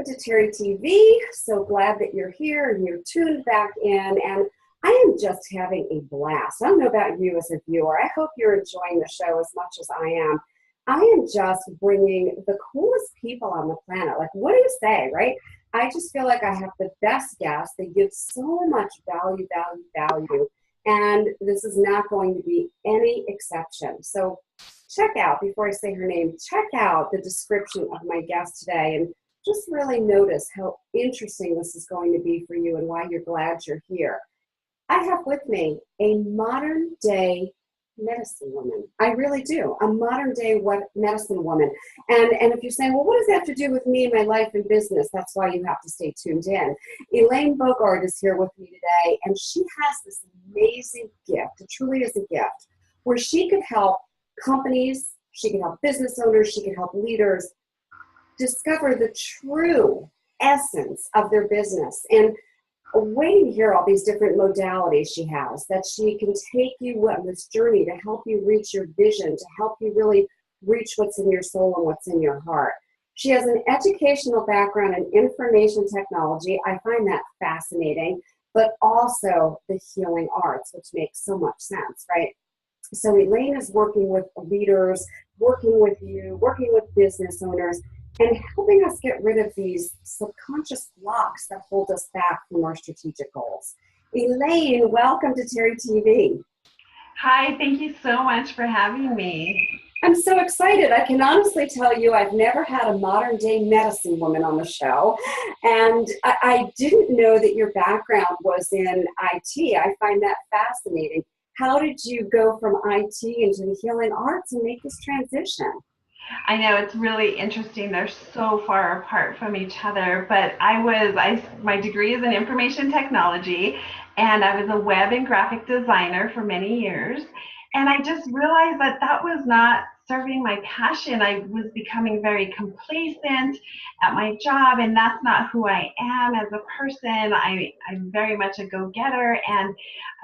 To Terry TV. So glad that you're here and you're tuned back in. And I am just having a blast. I don't know about you as a viewer. I hope you're enjoying the show as much as I am. I am just bringing the coolest people on the planet. Like, what do you say, right? I just feel like I have the best guests. They give so much value. And this is not going to be any exception. So check out, before I say her name, check out the description of my guest today and just really notice how interesting this is going to be for you and why you're glad you're here. I have with me a modern day medicine woman. I really do. A modern day medicine woman. And if you're saying, well, what does that have to do with me, my life and business? That's why you have to stay tuned in. Elaine Bogard is here with me today, and she has this amazing gift. It truly is a gift where she could help companies, she could help business owners, she could help leaders discover the true essence of their business. And waiting to hear all these different modalities she has, that she can take you on this journey to help you reach your vision, to help you really reach what's in your soul and what's in your heart. She has an educational background in information technology. I find that fascinating, but also the healing arts, which makes so much sense, right? So Elaine is working with leaders, working with you, working with business owners, and helping us get rid of these subconscious blocks that hold us back from our strategic goals. Elaine, welcome to Terry TV. Hi, thank you so much for having me. I'm so excited. I can honestly tell you I've never had a modern day medicine woman on the show. And I didn't know that your background was in IT. I find that fascinating. How did you go from IT into the healing arts and make this transition? I know it's really interesting. They're so far apart from each other, but my degree is in information technology, and I was a web and graphic designer for many years. And I just realized that that was not serving my passion. I was becoming very complacent at my job, and that's not who I am as a person. I'm very much a go-getter, and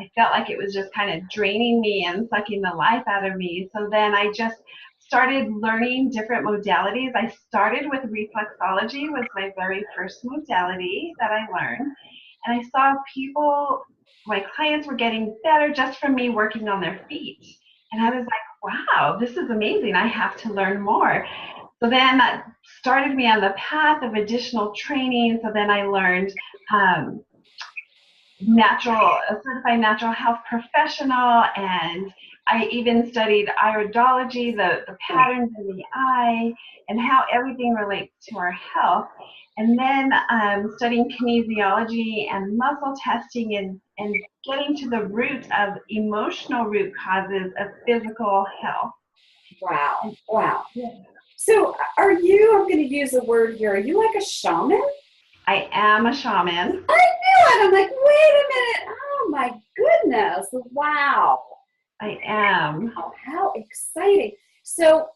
I felt like it was just kind of draining me and sucking the life out of me. So then I just started learning different modalities. I started with reflexology, was my very first modality that I learned. And I saw my clients were getting better just from me working on their feet. And I was like, wow, this is amazing. I have to learn more. So then that started me on the path of additional training. So then I learned a certified natural health professional, and I even studied iridology, the patterns in the eye, and how everything relates to our health. And then studying kinesiology and muscle testing and getting to the root of emotional root causes of physical health. Wow. So I'm going to use a word here, are you like a shaman? I am a shaman. I knew it. I'm like, wait a minute. Oh my goodness. Wow. I am. Oh, how exciting. So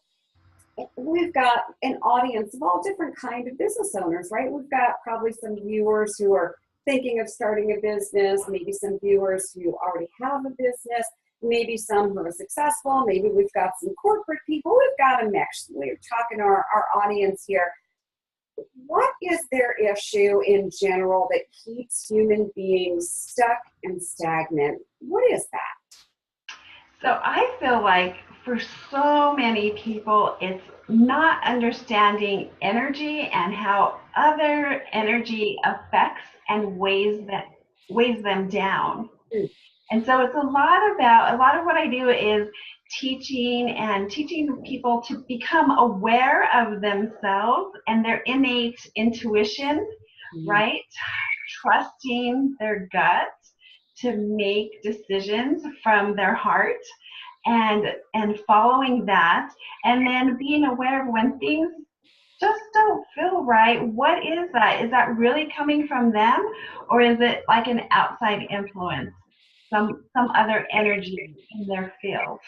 we've got an audience of all different kind of business owners, right? We've got probably some viewers who are thinking of starting a business, maybe some viewers who already have a business, maybe some who are successful, maybe we've got some corporate people. We've got a mix. We're talking to our audience here. What is their issue in general that keeps human beings stuck and stagnant? What is that? So I feel like for so many people, it's not understanding energy and how other energy affects and weighs them down. And so it's a lot of what I do is teaching people to become aware of themselves and their innate intuition, right? Trusting their gut to make decisions from their heart and following that, and then being aware of when things just don't feel right. What is that? Is that really coming from them, or is it like an outside influence, some other energy in their field?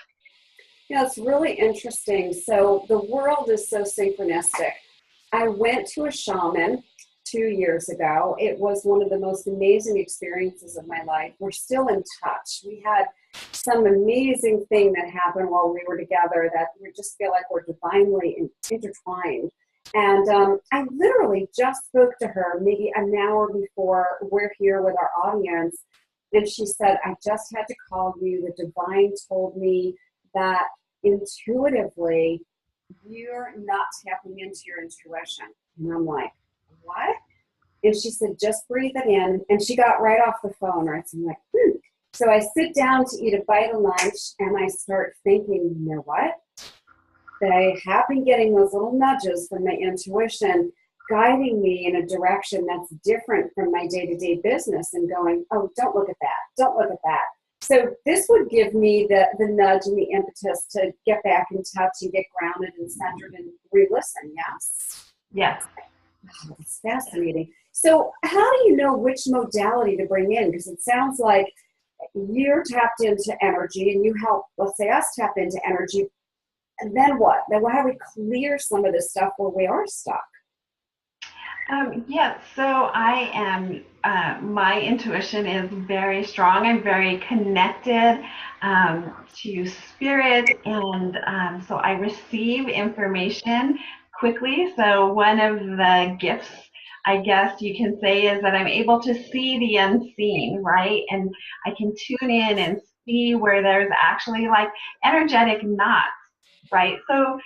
Yeah, it's really interesting. So the world is so synchronistic. I went to a shaman 2 years ago. It was one of the most amazing experiences of my life. We're still in touch. We had some amazing thing that happened while we were together that we just feel like we're divinely intertwined. And I literally just spoke to her maybe an hour before we're here with our audience. And she said, I just had to call you. The divine told me that intuitively, you're not tapping into your intuition. And I'm like, what? And she said, just breathe it in. And she got right off the phone, right? So I'm like, So I sit down to eat a bite of lunch and I start thinking, you know what? That I have been getting those little nudges from my intuition guiding me in a direction that's different from my day-to-day business and going, oh, don't look at that. Don't look at that. So this would give me the nudge and the impetus to get back in touch and get grounded and centered and re-listen, yes? Yes. Oh, it's fascinating. So how do you know which modality to bring in? Because it sounds like you're tapped into energy and you help, let's say, us tap into energy. And then what? Then how do we clear some of this stuff where we are stuck? Yes, so I am, my intuition is very strong. I'm very connected to spirit, and so I receive information quickly. So one of the gifts, I guess you can say, is that I'm able to see the unseen, right? And I can tune in and see where there's actually like energetic knots, right? So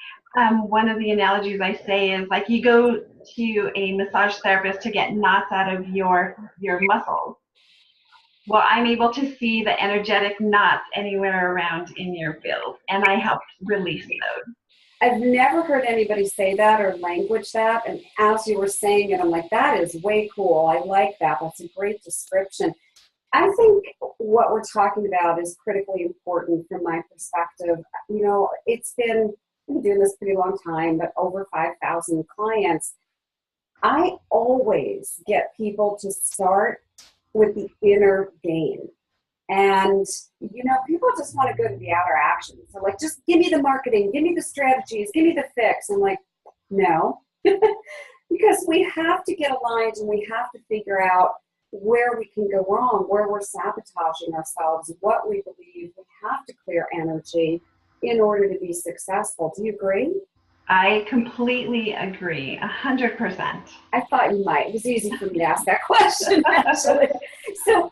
one of the analogies I say is like you go to a massage therapist to get knots out of your muscles. Well, I'm able to see the energetic knots anywhere around in your field, and I help release those. I've never heard anybody say that or language that. And as you were saying it, I'm like, that is way cool. I like that. That's a great description. I think what we're talking about is critically important from my perspective. You know, I've been doing this a pretty long time, but over 5,000 clients. I always get people to start with the inner game. And, people just want to go to the outer action. So, like, just give me the marketing, give me the strategies, give me the fix. I'm like, no, because we have to get aligned and we have to figure out where we can go wrong, where we're sabotaging ourselves, what we believe. We have to clear energy in order to be successful. Do you agree? I completely agree, 100%. I thought you might. It was easy for me to ask that question, actually. So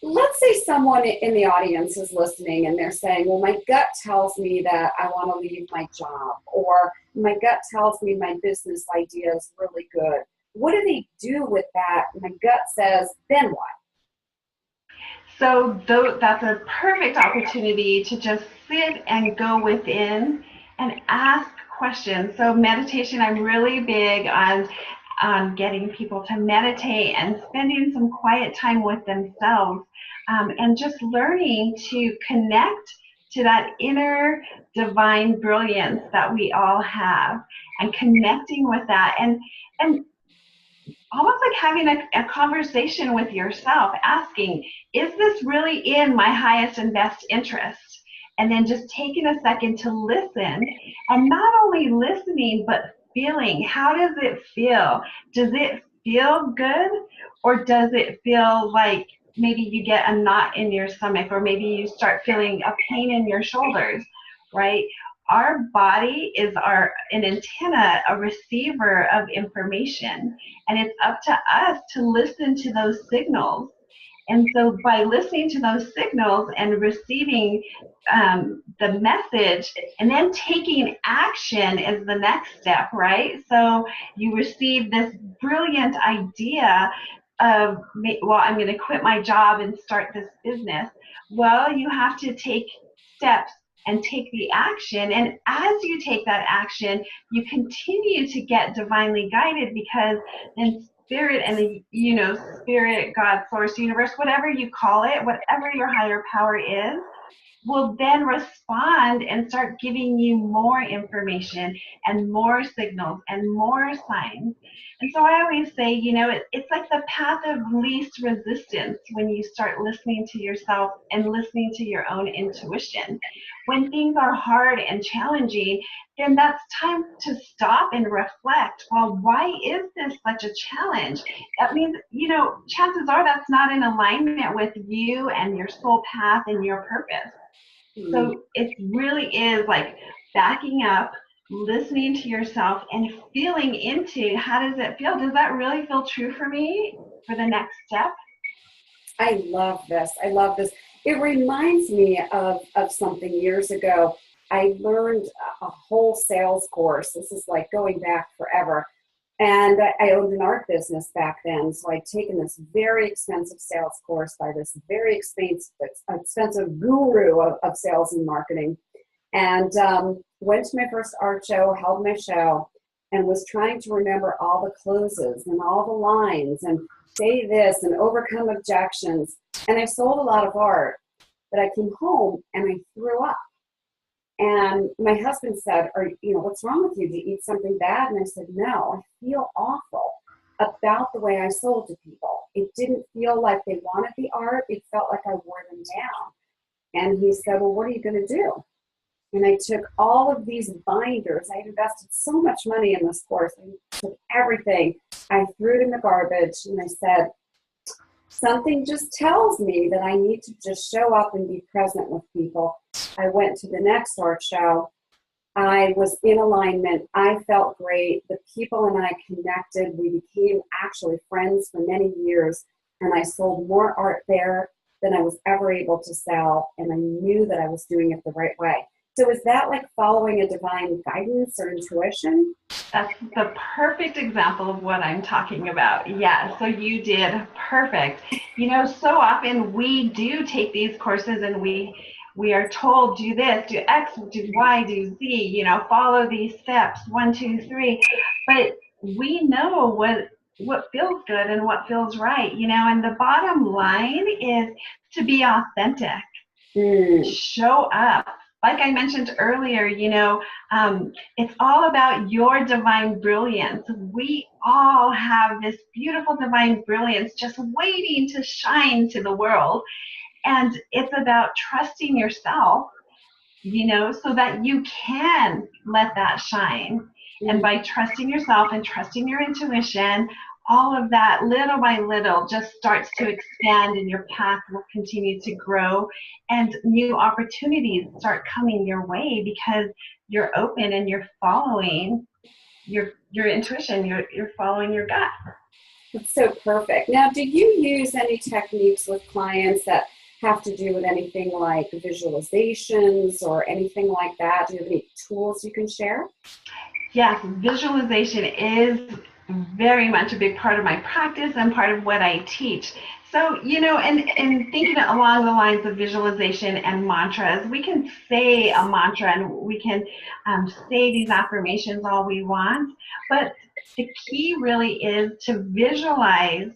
let's say someone in the audience is listening and they're saying, well, my gut tells me that I want to leave my job, or my gut tells me my business idea is really good. What do they do with that? My gut says, then what? So that's a perfect opportunity to just sit and go within and ask questions. So meditation, I'm really big on getting people to meditate and spending some quiet time with themselves, and just learning to connect to that inner divine brilliance that we all have, and connecting with that, and almost like having a conversation with yourself, asking, is this really in my highest and best interest? And then just taking a second to listen, and not only listening, but feeling. How does it feel? Does it feel good? Or does it feel like maybe you get a knot in your stomach, or maybe you start feeling a pain in your shoulders, right? Our body is an antenna, a receiver of information, and it's up to us to listen to those signals. And so by listening to those signals and receiving the message, and then taking action is the next step, right? So you receive this brilliant idea of, well, I'm going to quit my job and start this business. Well, you have to take steps and take the action. And as you take that action, you continue to get divinely guided, because then spirit and spirit, God, source, universe, whatever you call it, whatever your higher power is, will then respond and start giving you more information and more signals and more signs. And so I always say, it's like the path of least resistance when you start listening to yourself and listening to your own intuition. When things are hard and challenging, then that's time to stop and reflect. Well, why is this such a challenge? That means, chances are that's not in alignment with you and your soul path and your purpose. So it really is like backing up, listening to yourself and feeling into, how does it feel? Does that really feel true for me for the next step? I love this. I love this. It reminds me of something years ago. I learned a whole sales course. This is like going back forever. And I owned an art business back then. So I'd taken this very expensive sales course by this very expensive guru of sales and marketing. And went to my first art show, held my show, and was trying to remember all the closes and all the lines and say this and overcome objections. And I sold a lot of art, but I came home and I threw up. And my husband said, what's wrong with you? Did you eat something bad? And I said, no, I feel awful about the way I sold to people. It didn't feel like they wanted the art. It felt like I wore them down. And he said, well, what are you going to do? And I took all of these binders. I had invested so much money in this course. I took everything. I threw it in the garbage. And I said, something just tells me that I need to just show up and be present with people. I went to the next art show. I was in alignment. I felt great. The people and I connected. We became actually friends for many years. And I sold more art there than I was ever able to sell. And I knew that I was doing it the right way. So is that like following a divine guidance or intuition? That's the perfect example of what I'm talking about. Yeah, so you did perfect. So often we do take these courses and we are told, do this, do X, do Y, do Z, follow these steps, 1, 2, 3. But we know what feels good and what feels right, and the bottom line is to be authentic. Show up. Like I mentioned earlier, it's all about your divine brilliance. We all have this beautiful divine brilliance just waiting to shine to the world. And it's about trusting yourself, so that you can let that shine. And by trusting yourself and trusting your intuition, all of that little by little just starts to expand and your path will continue to grow and new opportunities start coming your way because you're open and you're following your intuition, you're following your gut. It's so perfect. Now, do you use any techniques with clients that have to do with anything like visualizations or anything like that? Do you have any tools you can share? Yes, visualization is very much a big part of my practice and part of what I teach. So, and thinking along the lines of visualization and mantras, we can say a mantra and we can say these affirmations all we want, but the key really is to visualize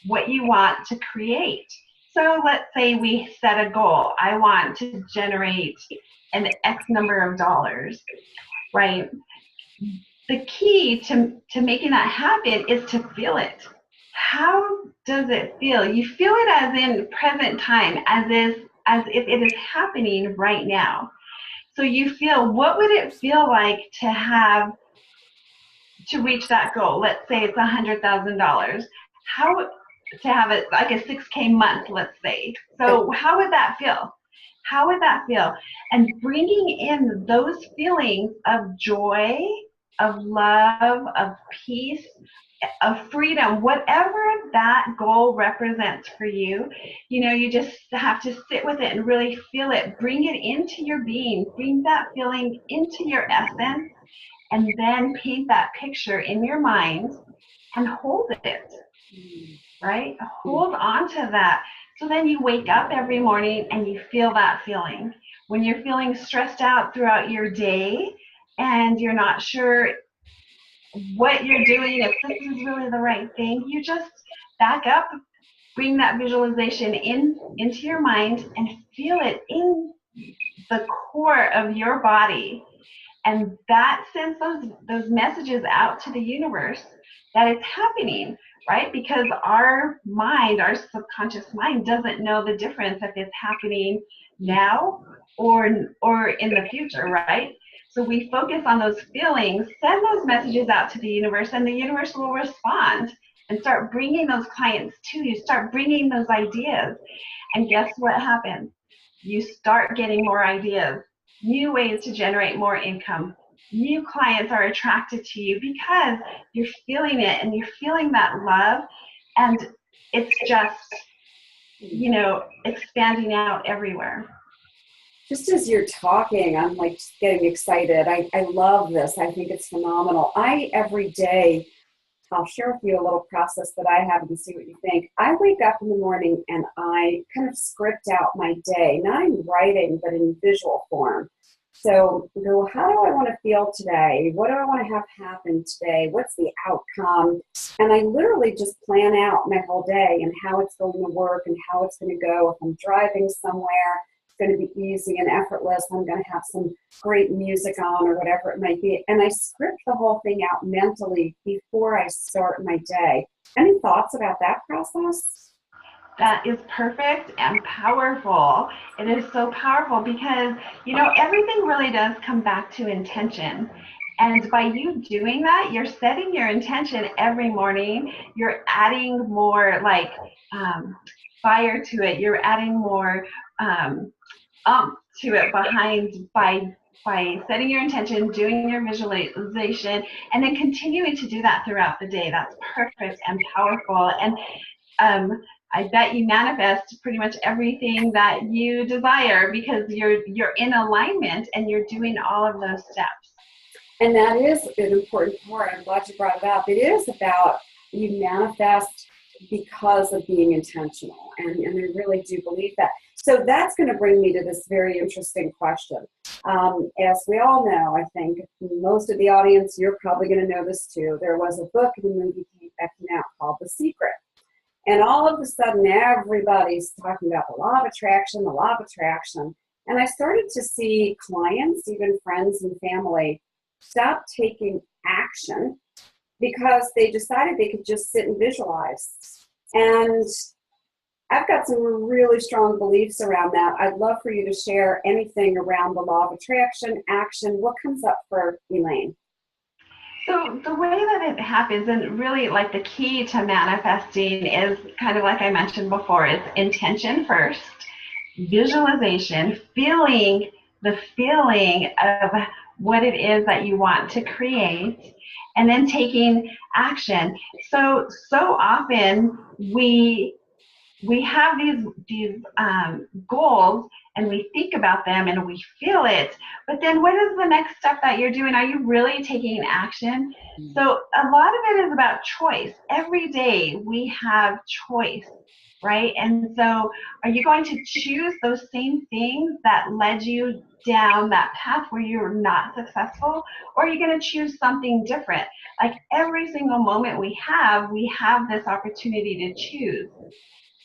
what you want to create. So let's say we set a goal. I want to generate an X number of dollars, right? The key to making that happen is to feel it. How does it feel? You feel it as in present time, as if it is happening right now. So you feel, what would it feel like to reach that goal? Let's say it's $100,000. How to have it like a 6K month, let's say. So how would that feel? How would that feel? And bringing in those feelings of joy, of love, of peace, of freedom, whatever that goal represents for you, you just have to sit with it and really feel it. Bring it into your being. Bring that feeling into your essence, and then paint that picture in your mind and hold it, right? Hold on to that. So then you wake up every morning and you feel that feeling. When you're feeling stressed out throughout your day and you're not sure what you're doing, if this is really the right thing, you just back up, bring that visualization into your mind and feel it in the core of your body. And that sends those messages out to the universe that it's happening, right? Because our mind, our subconscious mind, doesn't know the difference if it's happening now or in the future, right? So we focus on those feelings, send those messages out to the universe, and the universe will respond and start bringing those clients to you, start bringing those ideas. And guess what happens? You start getting more ideas, new ways to generate more income, new clients are attracted to you because you're feeling it and you're feeling that love, and it's just, expanding out everywhere. Just as you're talking, I'm like just getting excited. I love this. I think it's phenomenal. Every day, I'll share with you a little process that I have and see what you think. I wake up in the morning and I kind of script out my day, not in writing, but in visual form. So go, how do I want to feel today? What do I want to have happen today? What's the outcome? And I literally just plan out my whole day and how it's going to work and how it's going to go. If I'm driving somewhere, it's going to be easy and effortless. I'm going to have some great music on or whatever it might be. And I script the whole thing out mentally before I start my day. Any thoughts about that process? That is perfect and powerful. It is so powerful because, everything really does come back to intention. And by you doing that, you're setting your intention every morning. You're adding more fire to it. You're adding more to it behind by setting your intention, doing your visualization, and then continuing to do that throughout the day. That's perfect and powerful. And I bet you manifest pretty much everything that you desire because you're in alignment and you're doing all of those steps. And that is an important part. I'm glad you brought it up. It is about you manifest because of being intentional. And I really do believe that. So that's going to bring me to this very interesting question. As we all know, I think most of the audience, you're probably going to know this too. There was a book and a movie that came out called The Secret. And all of a sudden, everybody's talking about the law of attraction, the law of attraction. And I started to see clients, even friends and family, stop taking action because they decided they could just sit and visualize. And I've got some really strong beliefs around that. I'd love for you to share anything around the law of attraction, action. What comes up for Elaine? So the way that it happens, and really like the key to manifesting is kind of like I mentioned before, it's intention first, visualization, feeling the feeling of what it is that you want to create, and then taking action. So often we have these goals and we think about them and we feel it, but then what is the next step that you're doing? Are you really taking action? So a lot of it is about choice. Every day we have choice, right? And so are you going to choose those same things that led you down that path where you're not successful, or are you going to choose something different? Like every single moment we have this opportunity to choose.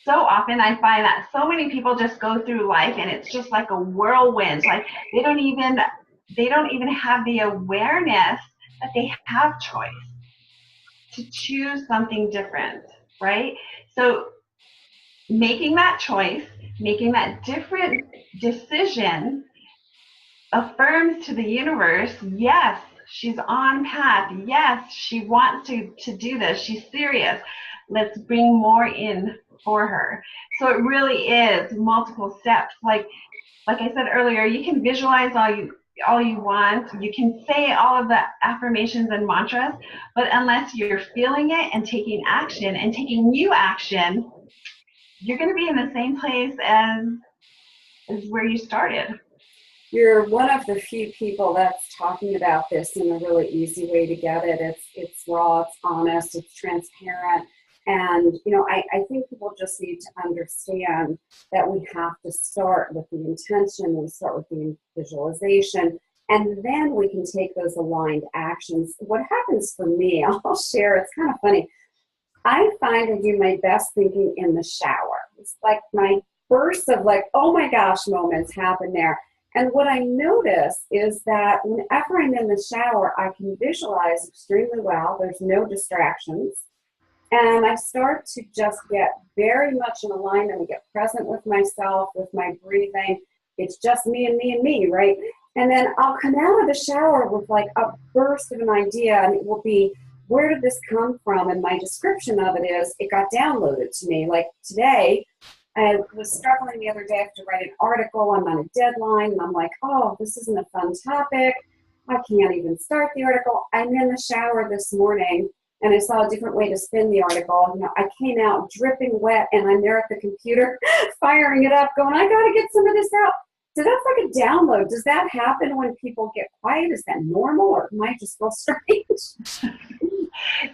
So often I find that so many people just go through life and it's just like a whirlwind. Like they don't even have the awareness that they have choice to choose something different, right? So making that choice, making that different decision affirms to the universe, yes, she's on path. Yes, she wants to do this. She's serious. Let's bring more in for her. So it really is multiple steps. Like I said earlier, you can visualize all you want. You can say all of the affirmations and mantras, but unless you're feeling it and taking action and taking new action, you're going to be in the same place as where you started. You're one of the few people that's talking about this in a really easy way to get it. It's raw, it's honest, it's transparent. And, I think people just need to understand that we have to start with the intention, we start with the visualization, and then we can take those aligned actions. What happens for me, I'll share, it's kind of funny. I find I do my best thinking in the shower. It's like my bursts of oh my gosh moments happen there. And what I notice is that whenever I'm in the shower, I can visualize extremely well. There's no distractions. And I start to just get very much in alignment and get present with myself, with my breathing. It's just me and me and me, right? And then I'll come out of the shower with a burst of an idea, and it will be, where did this come from? And my description of it is, it got downloaded to me. Like today, I was struggling the other day to write an article. I'm on a deadline, and I'm like, oh, this isn't a fun topic. I can't even start the article. I'm in the shower this morning and I saw a different way to spin the article. You know, I came out dripping wet and I'm there at the computer firing it up going, I got to get some of this out. So that's like a download. Does that happen when people get quiet? Is that normal or am I just feel strange?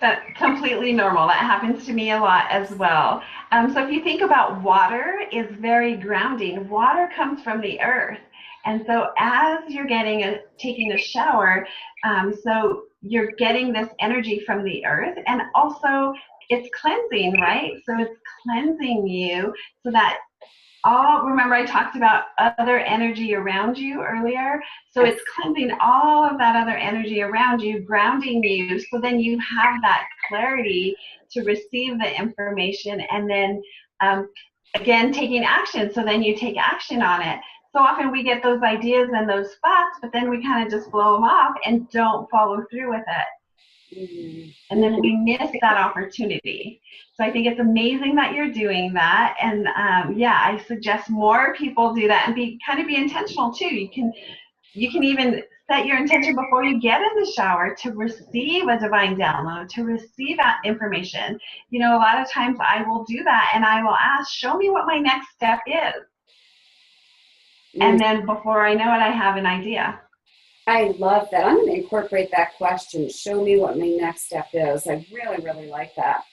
That's completely normal. That happens to me a lot as well. So if you think about water, is very grounding. Water comes from the earth. And so as you're taking a shower, so you're getting this energy from the earth, and also it's cleansing, right? So it's cleansing you so that remember I talked about other energy around you earlier? So it's cleansing all of that other energy around you, grounding you, so then you have that clarity to receive the information, and then again, taking action. So then you take action on it. So often we get those ideas and those thoughts, but then we kind of just blow them off and don't follow through with it. And then we miss that opportunity. So I think it's amazing that you're doing that. And yeah, I suggest more people do that and be intentional too. You can even set your intention before you get in the shower to receive a divine download, to receive that information. You know, a lot of times I will do that and I will ask, show me what my next step is. And then before I know it, I have an idea. I love that. I'm going to incorporate that question. Show me what my next step is. I really, really like that.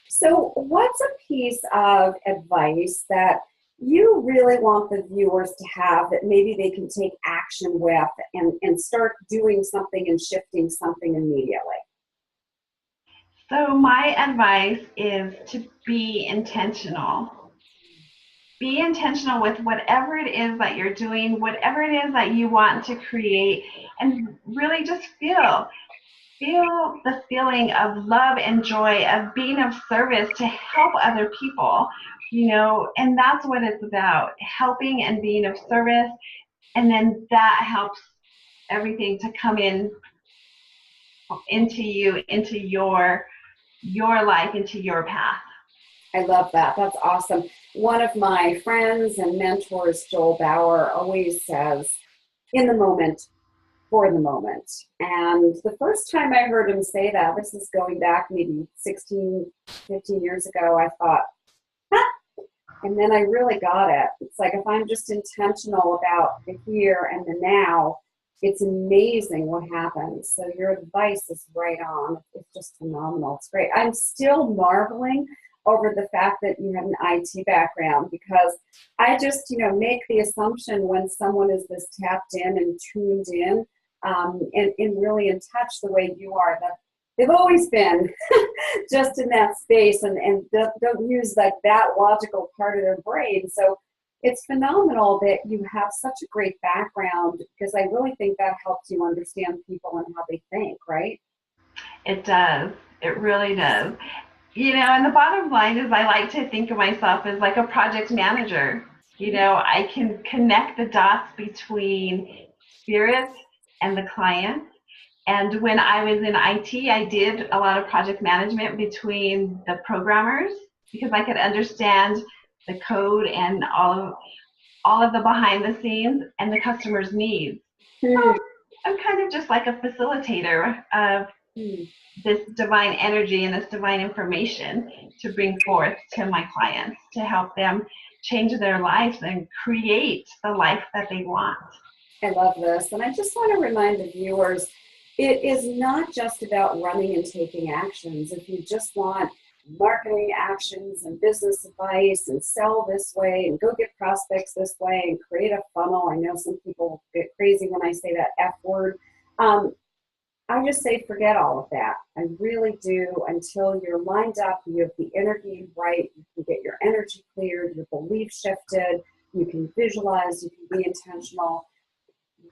So what's a piece of advice that you really want the viewers to have that maybe they can take action with and start doing something and shifting something immediately? So my advice is to be intentional. Be intentional with whatever it is that you're doing, whatever it is that you want to create, and really just feel the feeling of love and joy of being of service to help other people, you know, and that's what it's about, helping and being of service. And then that helps everything to come into you, into your life, into your path. I love that. That's awesome. One of my friends and mentors, Joel Bauer, always says, in the moment, for the moment. And the first time I heard him say that, this is going back maybe 16, 15 years ago, I thought, huh? And then I really got it. It's like if I'm just intentional about the here and the now, it's amazing what happens. So your advice is right on. It's just phenomenal. It's great. I'm still marveling over the fact that you have an IT background, because I just, make the assumption when someone is this tapped in and tuned in and really in touch the way you are, that they've always been just in that space and don't use that logical part of their brain. So it's phenomenal that you have such a great background, because I really think that helps you understand people and how they think, right? It does. It really does. And the bottom line is I like to think of myself as like a project manager. I can connect the dots between spirit and the client. And when I was in IT, I did a lot of project management between the programmers, because I could understand the code and all of the behind the scenes and the customer's needs. So I'm kind of just like a facilitator of this divine energy and this divine information to bring forth to my clients to help them change their lives and create the life that they want. I love this. And I just want to remind the viewers, it is not just about running and taking actions. If you just want marketing actions and business advice and sell this way and go get prospects this way and create a funnel. I know some people get crazy when I say that F word. I just say forget all of that. I really do, until you're lined up, you have the energy right, you can get your energy cleared, your belief shifted, you can visualize, you can be intentional.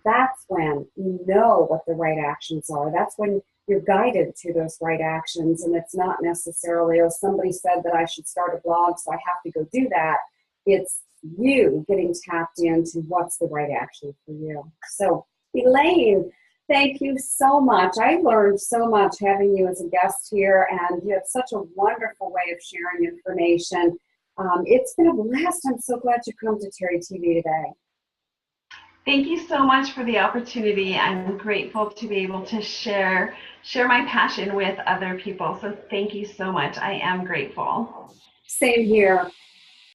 That's when you know what the right actions are. That's when you're guided to those right actions, and it's not necessarily, somebody said that I should start a blog, so I have to go do that. It's you getting tapped into what's the right action for you. So, Elaine, thank you so much. I learned so much having you as a guest here, and you have such a wonderful way of sharing information. It's been a blast. I'm so glad you come to Terry TV today. Thank you so much for the opportunity. I'm grateful to be able to share my passion with other people. So thank you so much. I am grateful. Same here.